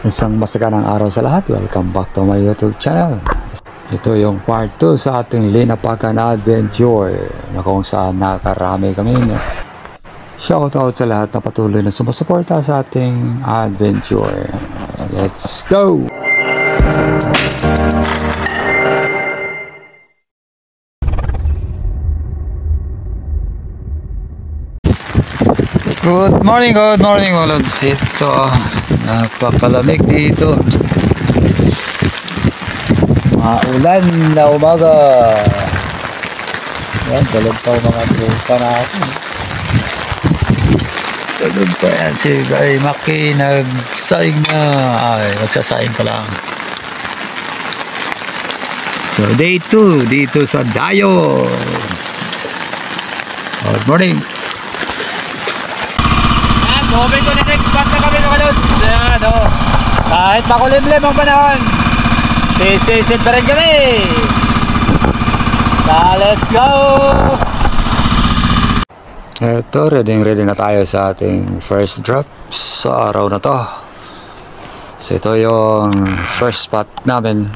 Isang masaganang araw sa lahat. Welcome back to my YouTube channel. Ito yung part 2 sa ating Linapakan Adventure na kung saan nakarami kami. Shoutout sa lahat na patuloy na sumusuporta sa ating adventure. Let's go! Good morning mga lods. Ito, napakalamig dito. Maulan na umaga. Yan, dalog pa mga trupa natin. Dalog pa yan. Si Guy Maki nagsaing na. Ay, magsasaing pa lang. So, day 2 dito sa Dayo. Good morning. Moving to the next spot na kami mga lods. Ayan o. Kahit makulimlim ang panahon, sisisid pa rin kami. Let's go! Eto, ready na tayo sa ating first drop sa araw na to. So ito yung first spot namin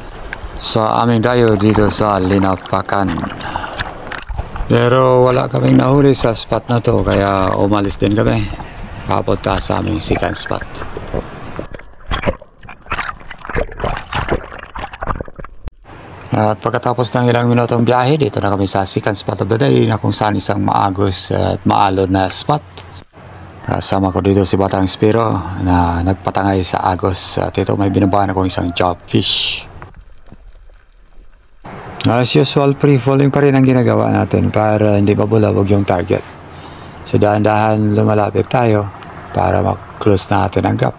sa aming dayo dito sa Linapakan. Pero wala kaming nahuli sa spot na to, kaya umalis din kami papunta sa aming second spot. At pagkatapos ng ilang minutong biyahe, dito na kami sa second spot of the day na kung saan isang maagos at maalon na spot. Kasama ko dito si Batang Spiro na nagpatangay sa agos at ito may binabaan akong isang jobfish. As usual, free-falling pa rin ang ginagawa natin para hindi mabulabog yung target. So dahan-dahan lumalapit tayo para mag-close natin ang gap.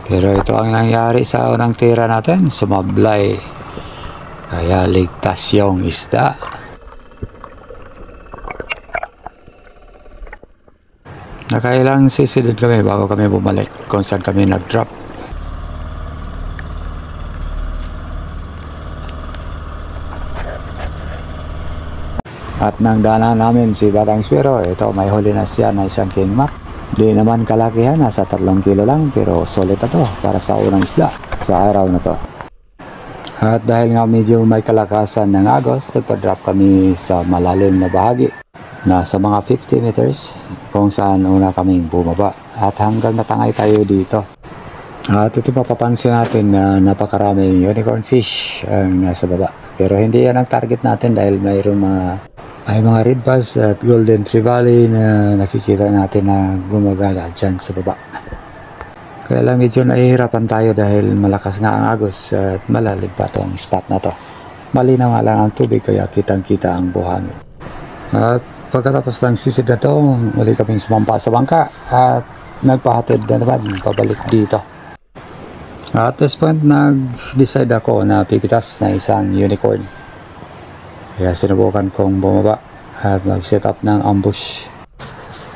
Pero ito ang nangyari sa unang tira natin, sumablay. Kaya ligtas yung isda. Nakailang sisilid kami bago kami bumalik kung saan kami nag-drop. At nang daanan namin si Batang Spiro, ito may huli na siya na isang king mac. Di naman kalakihan, nasa 3 kilo lang, pero solid na to para sa unang isda sa araw na to. At dahil nga medyo may kalakasan ng agos, nagpa-drop kami sa malalim na bahagi. Nasa mga 50 meters kung saan una kaming bumaba. At hanggang natangay tayo dito. At ito mapapansin natin na napakaraming unicorn fish ang nasa baba. Pero hindi yan ang target natin dahil mayroong mga red bass at golden trevally na nakikita natin na gumagala dyan sa baba. Kaya lang medyo nahihirapan tayo dahil malakas nga ang agos at malalim pa tong spot na to. Malinaw nga lang ang tubig kaya kitang-kita ang buhangin. At pagkatapos ng sisid na to, muli kaming sumampa sa bangka at nagpahatid na naman pabalik dito. At this point, nag-decide ako na pipitas na isang unicorn. Kaya sinubukan kong bumaba at mag-set up ng ambush.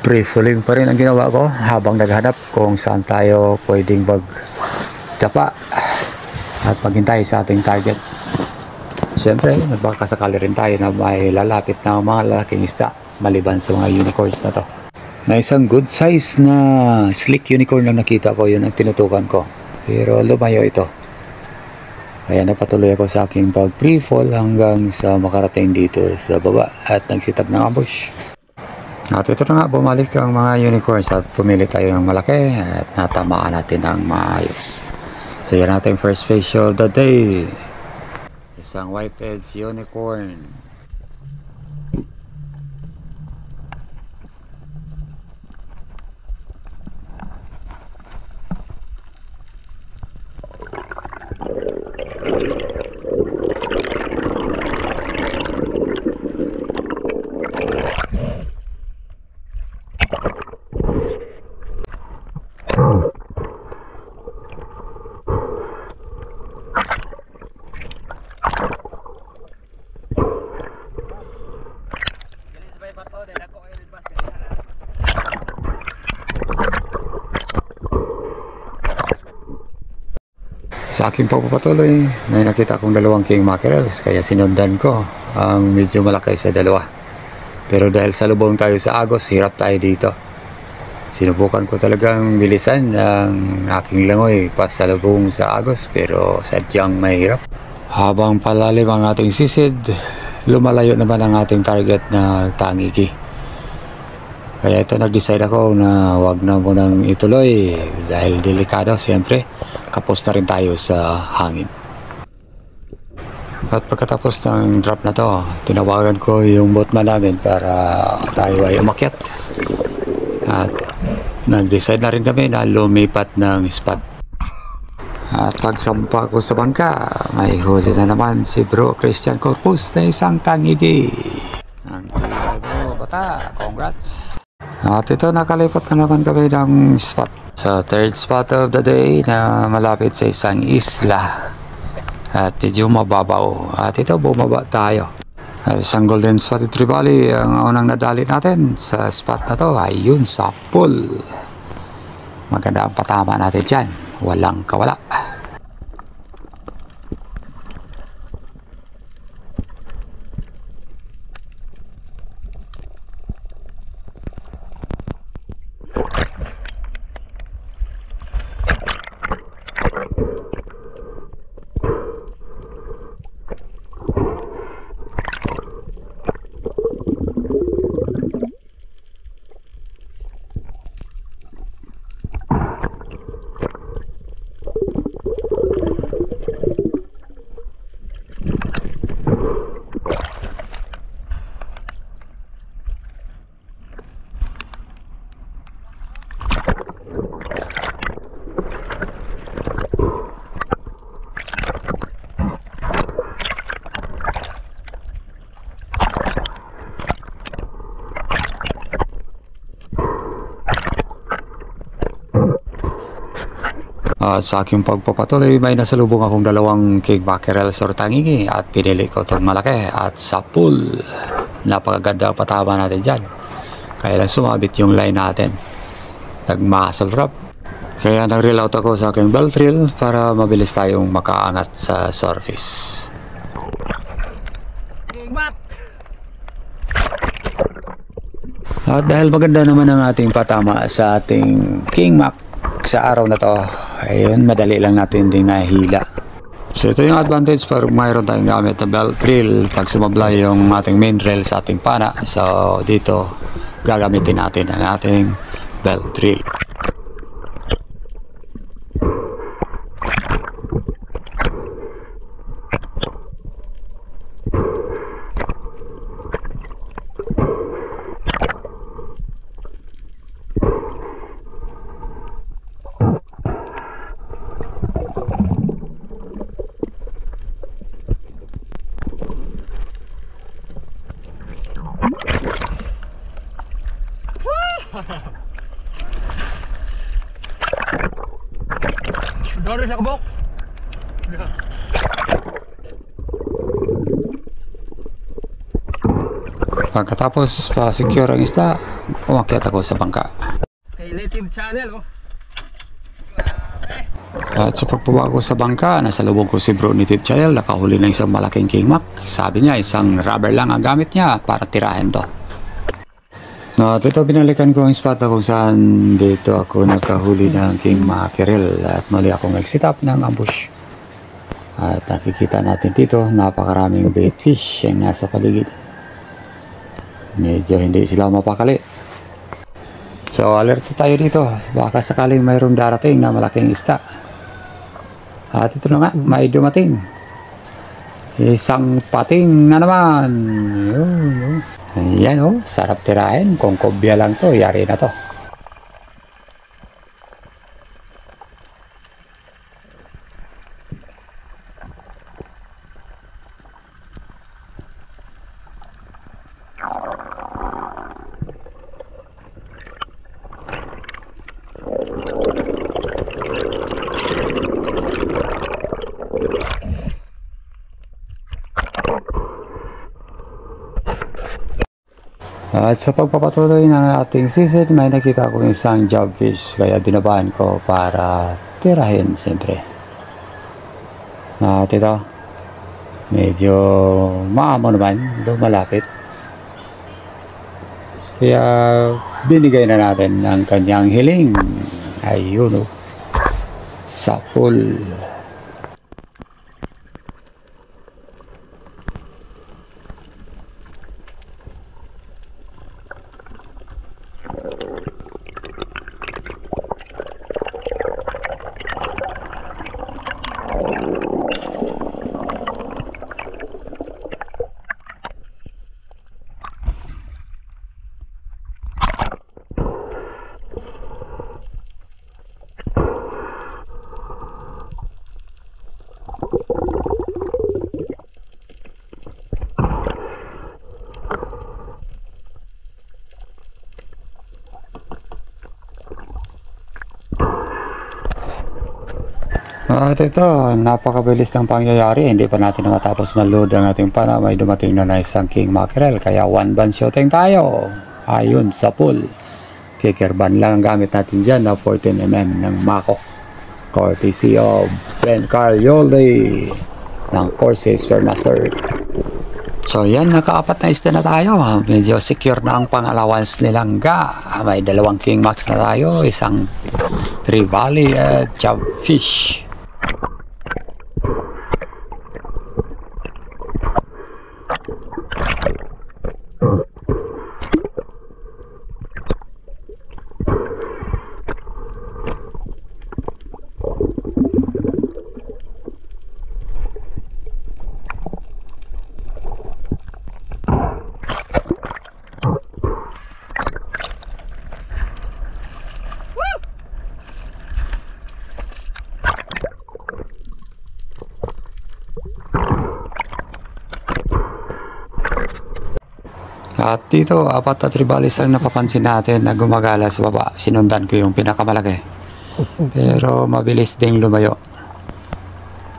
Pre-fulling pa rin ang ginawa ko habang naghanap kung saan tayo pwedeng magtapa at maghintay sa ating target. Siyempre, nagbakasakali rin tayo na may lalapit na mga lalaking isda maliban sa mga unicorns na to. Na isang good size na slick unicorn na nakita ko, yun ang tinutukan ko. Pero lumayo ito. Kaya napatuloy ako sa aking pag-pre-fall hanggang sa makarating dito sa baba at nagsitab ng ambush. At ito na nga, bumalik ang mga unicorns at pumili tayo ng malaki at natamaan natin ang maayos. So yan natin first fish of the day. Isang white-edged unicorn. Sa aking pagpapatuloy, may nakita akong 2 king mackerels kaya sinundan ko ang medyo malaki sa dalawa. Pero dahil sa lubong tayo sa agos, hirap tayo dito. Sinubukan ko talagang bilisan ang aking langoy pasalubong sa agos pero sadyang mahirap. Habang palalim ang ating sisid, lumalayo naman ang ating target na Tangigi. Kaya ito nag-decide ako na wag na munang ituloy dahil delikado siyempre. Kapos na rin tayo sa hangin. At pagkatapos ng drop na to, tinawagan ko yung boatman namin para tayo ay umakyat. At nag-decide na rin kami na lumipat ng spot. At pagsampa ko sa bangka, may huli na naman si Bro Christian Corpus na isang Tangigi. Ang tibay mo, bata. Congrats! At ito, nakalipot na naman kami ng spot. Sa third spot of the day na malapit sa isang isla. At medyo mababaw. At ito, bumaba tayo. At isang golden spotted trevally ang unang nadali natin sa spot na to ay yun sa pool. Maganda ang patama natin dyan. Walang kawala. At sa aking pagpapatuloy, may nasalubong akong dalawang king mackerel or Tangigi at pinili ko itong malaki at sa pool. Napakaganda patama natin dyan. Kaya lang sumabit yung line natin. Nag-muscle drop. Kaya nag-reel out ako sa aking belt reel para mabilis tayong makaangat sa surface. At dahil maganda naman ang ating patama sa ating King Mac sa araw na to, ayun, madali lang natin din nahila. So ito yung advantage pag mayroon tayong gamit na belt reel pag sumablay yung ating main reel sa ating pana. So dito gagamitin natin ang ating belt reel. Doris sa kabok. Pagkatapos pa-secure ang isda, umakyat ako sa bangka. Kay native channel, oh. At sa pagbaba ko sa bangka, nasa lubog ko si Bro Native Channel, nakahuli ng isang malaking King Mac. Sabi niya, isang rubber lang ang gamit niya para tirahin to. At ito, binalikan ko ang spot kung saan dito ako nakahuli ng King Mackerel at muli akong nag-set up ng ambush. At nakikita natin dito, napakaraming bait fish ang nasa paligid. Medyo hindi sila mapakali. So, alert tayo dito. Baka sakaling mayroong darating na malaking isda. At ito na nga, may dumating. Isang pating na naman. Yun. Ayan, oh, sarap tirahin. Kung kobya lang to, yari na to. At sa pagpapatuloy ng ating sisid, may nakita ko isang jobfish, kaya binabahan ko para tirahin siyempre. At ito, medyo maamo naman, doon malapit. Kaya binigay na natin ang kanyang hiling. Ayun o, sapul. At ito, napakabilis ng pangyayari. Hindi pa natin matapos mag-load ang ating pana. May dumating na isang king mackerel. Kaya one band shooting tayo. Ayun, sa pool. Kicker band lang ang gamit natin dyan na 14mm ng Mako. Courtesy of Ben Carl Yolde ng Corsair Spearmaster. So yan, nakaapat na isda na tayo. Medyo secure na ang pang-allowance nilang ga. May dalawang king max na tayo. Isang trevally at chubfish. At dito, apat na tribalis ang napapansin natin na gumagala sa baba. Sinundan ko yung pinakamalaki. Pero mabilis ding lumayo.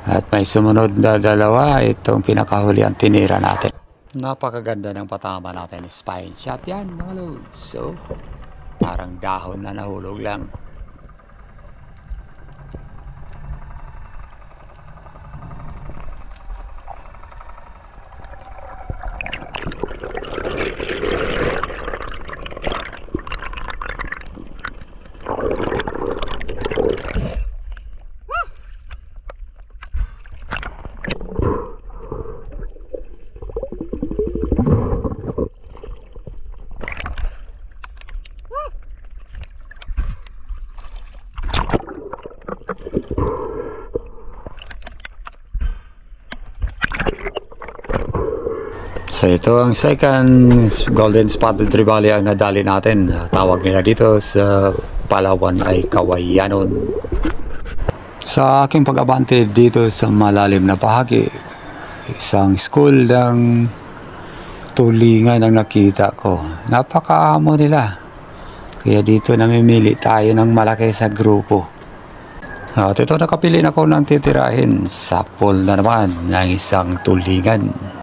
At may sumunod na dalawa, itong pinakahuli ang tinira natin. Napakaganda ng patama natin. Spine shot yan, mga loads. So, parang dahon na nahulog lang. So ito ang second golden spotted trevally ang nadali natin. Tawag nila dito sa Palawan ay Kawayanon. Sa aking pag-abante dito sa malalim na bahagi, isang school ng tulingan ang nakita ko. Napakaamo nila. Kaya dito namimili tayo ng malaki sa grupo. At ito, nakapili na ako ng titirahin. Sapol na naman ng isang tulingan.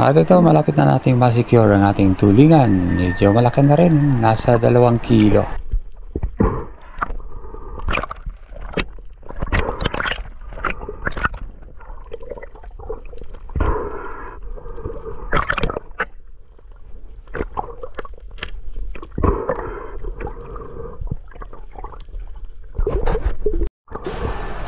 At ito, malapit na nating masecure ang ating tulingan. Medyo malaki na rin, nasa 2 kilo.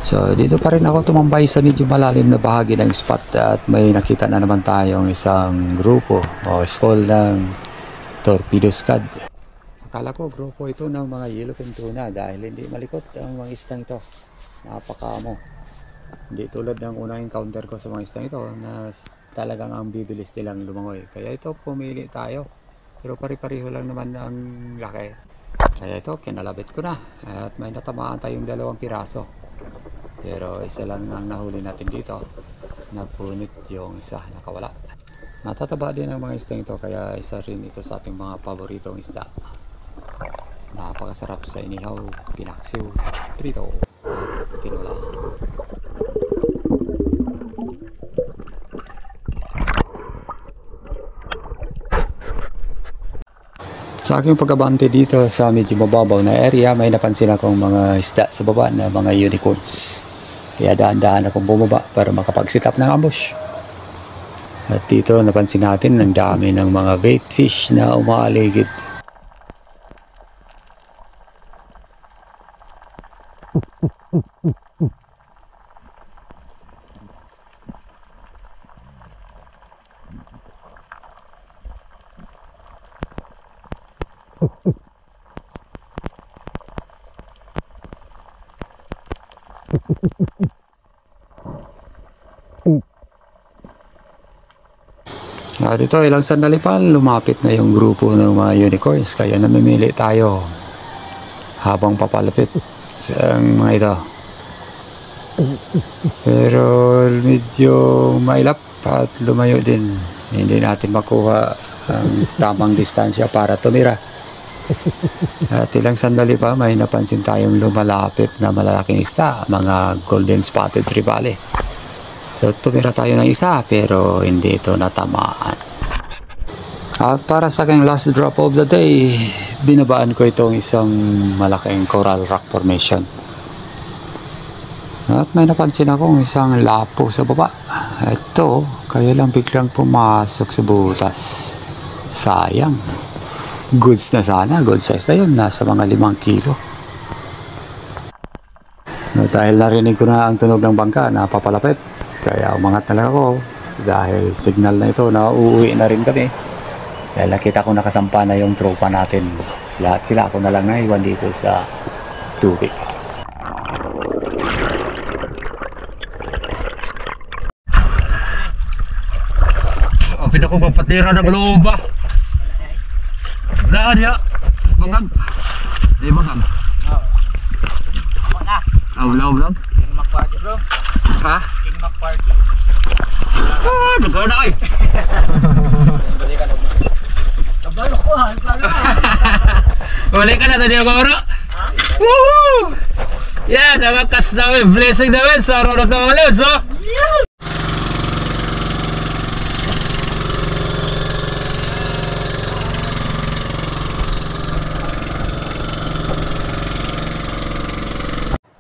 So dito pa rin ako tumambay sa medyo malalim na bahagi ng spot at may nakita na naman tayong isang grupo o school ng torpedo scud. Akala ko grupo ito ng mga yellowfin tuna dahil hindi malikot ang mga istang ito. Napakamo. Hindi tulad ng unang encounter ko sa mga istang ito na talagang ang bibilis nilang lumangoy. Kaya ito pumili tayo. Pero pari-pariho lang naman ang laki. Kaya ito kinalabit ko na at may natamaan tayong 2 piraso. Pero isa lang ang nahuli natin dito. Napunit yung isa, nakawala. Matataba din ang mga isda ito, kaya isa rin ito sa ating mga paboritong isda. Napakasarap sa inihaw, pinaksiw, prito at tinola. Sa aking pagkabante dito sa medyo mababaw na area, may napansin akong mga isda sa baba na mga unicorns. Kaya daan-daan akong bumaba para makapag-sit up ng ambush. At dito napansin natin ang dami ng mga bait fish na umaaligid. At ito, ilang sandali pa, lumapit na yung grupo ng mga unicorns. Kaya namimili tayo habang papalapit sa mga ito. Pero medyo mailap at lumayo din. Hindi natin makuha ang tamang distansya para tumira. At ilang sandali pa, may napansin tayong lumalapit na malalaking isda, mga golden spotted trevally. So tumira tayo ng isa pero hindi ito natamaan. At para sa aking last drop of the day, binabaan ko itong isang malaking coral rock formation. At may napansin akong isang lapo sa baba. Ito, kaya lang biglang pumasok sa butas. Sayang. Goods na sana, good size na yun, nasa mga 5 kilo. Dahil narinig ko na ang tunog ng bangka na papalapit, kaya umangat na lang ako dahil signal na ito na uuwi na rin kami. Dahil nakita ko nakasampa na yung tropa natin. Lahat sila, ako na lang naiwan dito sa tubig. Ang pinakupapatira ng loob ba? Daan ya, bangag. Di bangag. Ulam. King Mac Party bro. Ha? King Mac Party. Nagkaroon na kayo. Kabalo ko ha. Uli ka na tadi ako bro. Woohoo! Yan, nakakats namin. Blessing namin sa araw na tawalin. So,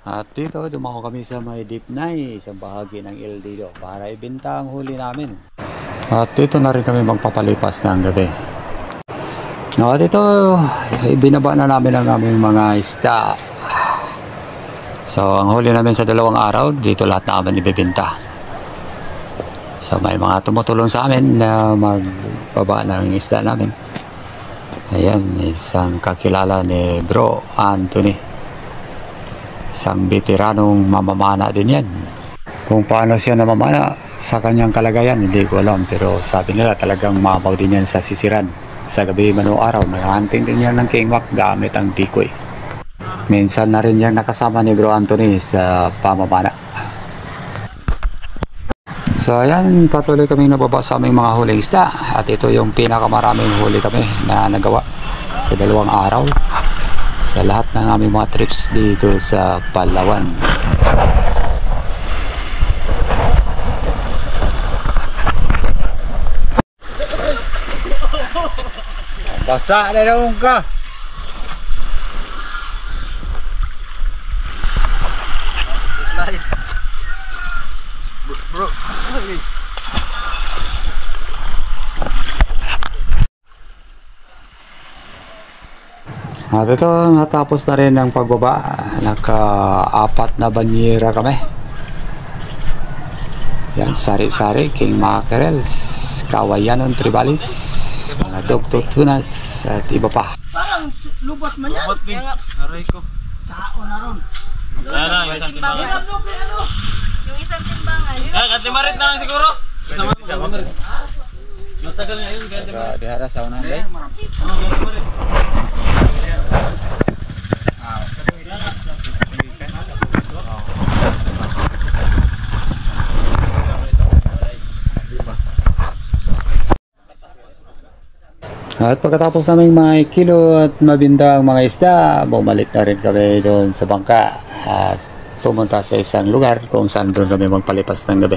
At dito, dumako kami sa may Deep Nay, isang bahagi ng El Nido, para ibenta ang huli namin. At dito na rin kami magpapalipas ng gabi. At dito, ibinaba na namin ang aming mga isda. So, ang huli namin sa 2 araw, dito lahat namin ibibenta. So, may mga tumutulong sa amin na magbaba ng isda namin. Ayan, isang kakilala ni Bro Anthony. Isang veteranong mamamana din yan. Kung paano siya namamana sa kanyang kalagayan, hindi ko alam. Pero sabi nila talagang mabaw din yan sa sisiran. Sa gabi man o araw, nag-hunting din yan ng King Mac gamit ang decoy. Minsan na rin yan nakasama ni Bro Anthony sa pamamana. So ayan, patuloy kaming nababa sa aming mga huling isda. At ito yung pinakamaraming huli kami na nagawa sa 2 araw. Sa lahat ng aming mga trips dito sa Palawan. basa na naman ka. Slide. Bro. At ito, natapos na rin ang pagbaba. Naka-4 na banyera kami. Yan, sari-sari, king mackerels, kawayanon tribalis, mga dogtog tunas, at iba pa. Parang lubot man yan. Lubot din. Aray ko. Sao na ron. Isang timbangan. Yung isang timbangan. Katimarit na lang siguro. Isang marit. Matagal na yun. Dihara sa unang day. At pagkatapos namin mga kilo at mabinda ang mga isda, bumalik na rin kami doon sa bangka at pumunta sa isang lugar kung saan doon kami magpalipas ng gabi.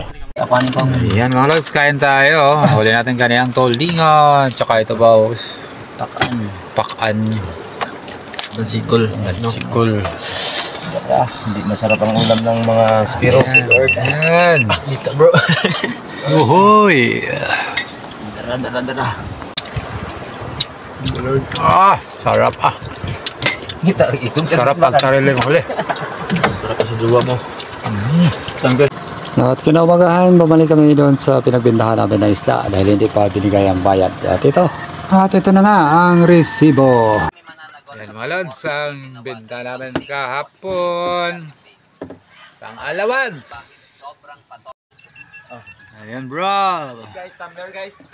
Yan mga lods, kain tayo. Huli natin kaniyang toldingan, tsaka ito baos. Pakan. Sikol. Sikul. Hindi masarap ang ulam ng mga spiro. Yan. Dito bro. Uhoy. Dara. Sarap Kita itong Sarap pag sarili mo huli. Sarap sa duwa mo. At kinaumagahan, bumalik kami doon sa pinagbindahan namin na isda dahil hindi pa binigay ang bayad. At ito na nga ang resibo. Yan mga lods, ang binta namin kahapon. Pang allowance. Ayan bro. Guys, tumbler guys.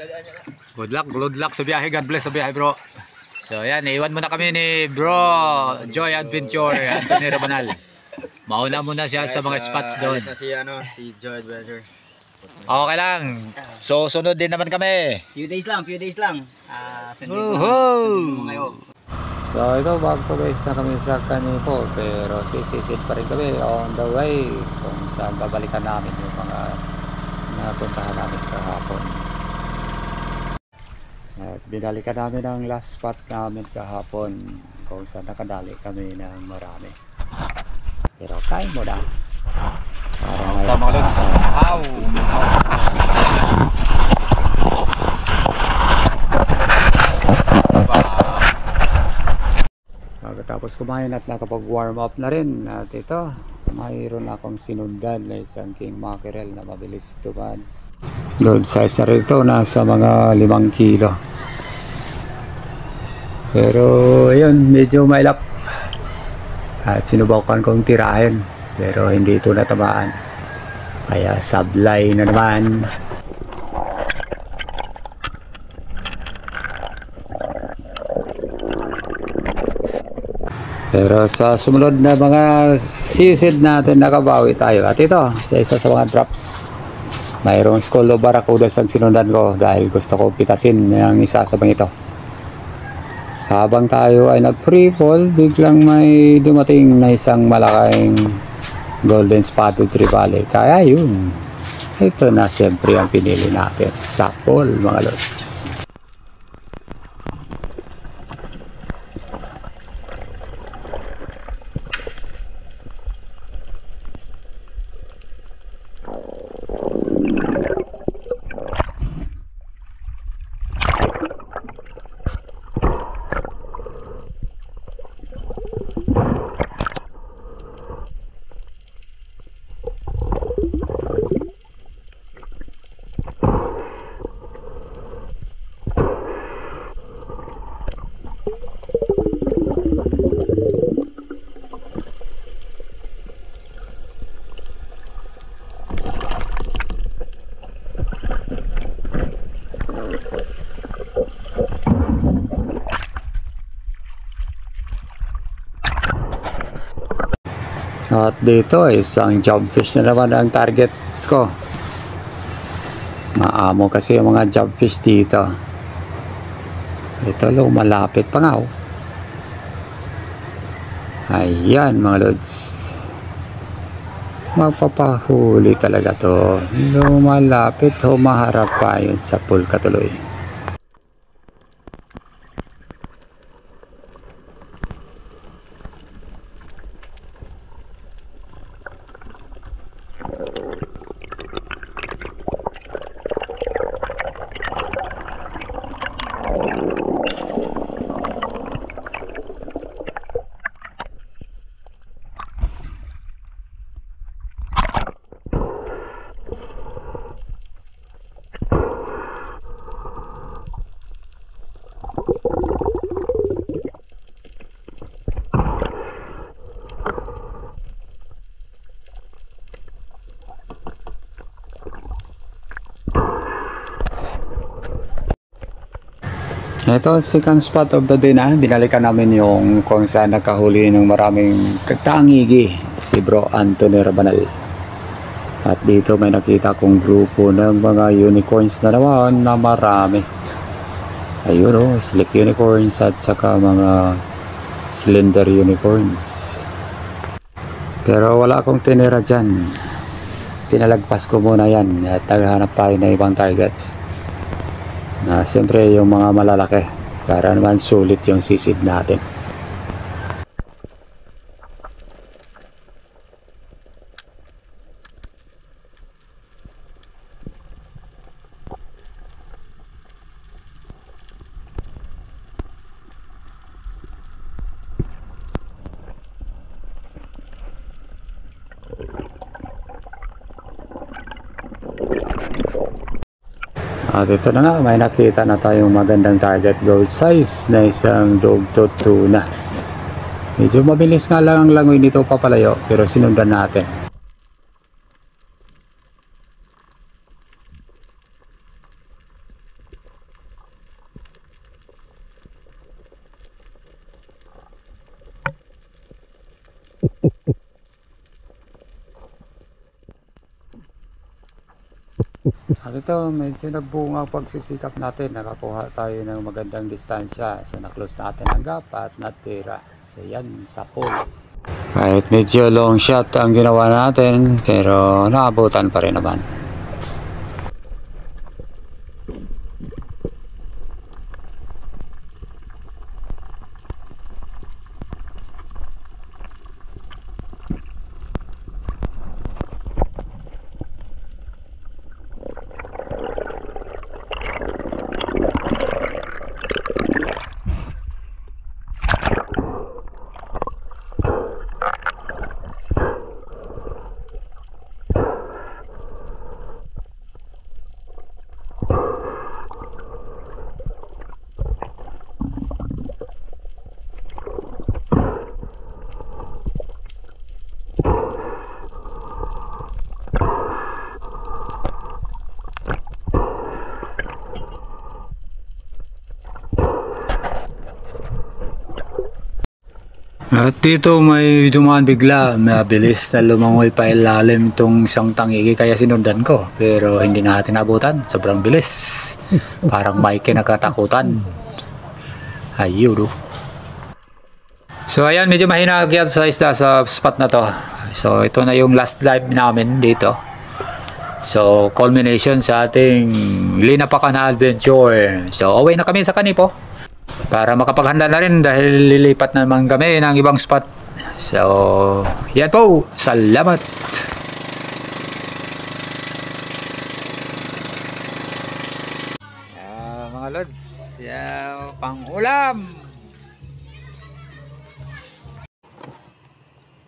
Good luck sa biyahe. God bless sa biyahe bro. So yan, iwan muna kami ni bro Joy Adventure, Anthony Rabanal. Mauna muna siya sa mga spots doon. Alis na si Joy Adventure. Okay lang. So sunod din naman kami. Few days lang. Sunod Woohoo! ngayon. So ito, back to base na kami sa Kanipo, pero sisisid pa rin kami on the way kung saan babalikan namin yung mga napuntahan namin kahapon. At binalikan namin ang last spot namin kahapon kung saan nakadali kami ng marami. Pero kain mo na. Para ngayon sisisid. Tapos kumain at nakapag-warm up na rin. At ito, mayroon akong sinundan na isang king mackerel na mabilis tuman. Load size na rin ito, nasa mga 5 kilo. Pero ayun, medyo mailap. At sinubukan kong tirahin, pero hindi ito natamaan. Kaya sablay na naman. Pero sa sumunod na mga sisid natin nakabawi tayo. At ito, sa isa sa mga drops, mayroong school of barracudas ang sinundan ko dahil gusto ko pitasin ang isa sa mga ito. Habang tayo ay nag-free fall, biglang may dumating na isang malaking golden spotted trevally. Kaya yun, ito na siyempre ang pinili natin sa fall mga lods. At dito isang jobfish na naman ang target ko. Maamo kasi yung mga jobfish dito. Ito lumalapit pa nga oh. Ayan mga lods. Magpapahuli talaga to. Lumalapit, humaharap pa yun sa pool katuloy. Ito, second spot of the day na. Binalikan namin yung kung saan nakahuli ng maraming tangigi, si Bro Anthony Rabanal. At dito may nakita kong grupo ng mga unicorns na naman na marami. Ayun oh, slick unicorns at saka mga slender unicorns. Pero wala akong tinira dyan. Tinalagpas ko muna yan at naghanap tayo ng ibang targets. Na siyempre yung mga malalaki para naman sulit yung sisid natin. At ito na nga, may nakita na tayong magandang target gold size na isang dugtod tuna. Medyo mabilis nga lang ang langoy nito papalayo pero sinundan natin. At ito, medyo nagbunga ang pagsisikap natin. Nakakuha tayo ng magandang distansya. So, na-close natin ang gap at natira. So, yan, sa pole. Kahit medyo long shot ang ginawa natin, pero naabutan pa rin naman. At dito may dumaan bigla, mabilis na lumangoy pa ilalim itong isang tangigi kaya sinundan ko. Pero hindi natin abutan, sobrang bilis. Parang may kinakatakutan. Ayun. So ayan, medyo mahina agad sa isda sa spot na to. So ito na yung last dive namin dito. So culmination sa ating linapakan na adventure. So away na kami sa Kanipo. Para makapaghanda na rin dahil lilipat naman kami ng ibang spot. So, yan po. Salamat. Mga lods, pang-ulam.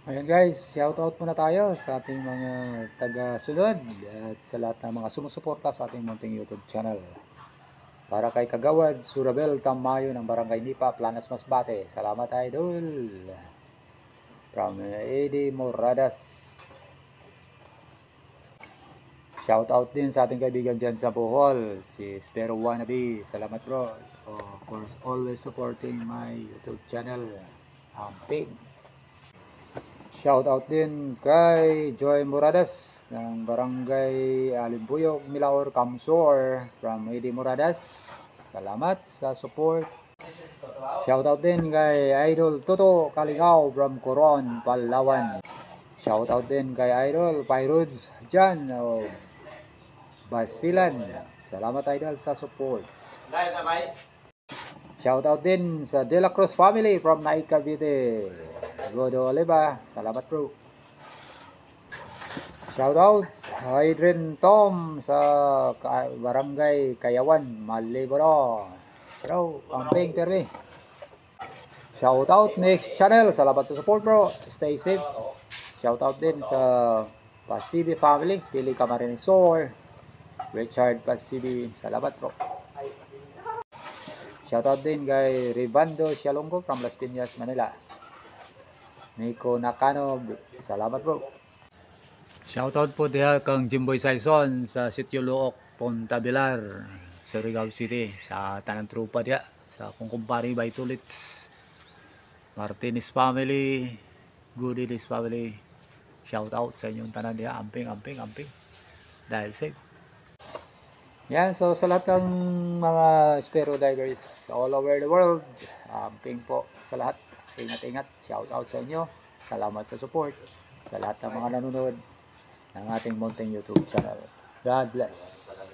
Ayan guys, shoutout muna tayo sa ating mga taga-sunod at sa lahat ng mga sumusuporta sa ating munting YouTube channel. Para kay Kagawad Surabel Tamayo ng Barangay Nipa, Planas Masbate. Salamat idol. From Eddie Moradas. Shout out din sa ating kaibigan dyan sa Bohol, si Spero Wannabe. Salamat bro for always supporting my YouTube channel. Amping. Shout out din kay Joy Moradas ng Barangay Alimbuyog, Milaor, Kamsor from Eddie Moradas. Salamat sa support. Shout out din kay Idol Toto Kalingaw from Coron, Palawan. Shout out din kay Idol Pyrods dyan o Basilan. Salamat idol sa support. Shout out din sa De La Cruz family from Naik Cavite. Godo Oliva, salamat bro. Shout out Hydrin Tom sa Barangay Kayawan, Maliboro. Bro, amping permi. Shout out next channel, salamat sa support bro. Stay safe. Shout out din sa Pasibi family, Pili Camarinesor, Richard Pasibi, salamat bro. Shout out din kay Ribando Sialongo from Las Piñas, Manila. Nico Nakano, salamat bro. Shoutout po diha kang Jimboy Saison sa Sitio Luok, Pontabilar, Surigao City, sa tanang trupa diha, sa kung kumpari Baitulits, Martinez family, Goodilis family. Shoutout sa inyong tanan diha, amping. Dahil safe. Yan, so sa lahat ng mga Spero divers all over the world, ping po sa lahat. Ingat-ingat. Shout out sa inyo. Salamat sa support. Sa lahat ng mga nanonood ng ating Mountain YouTube channel. God bless.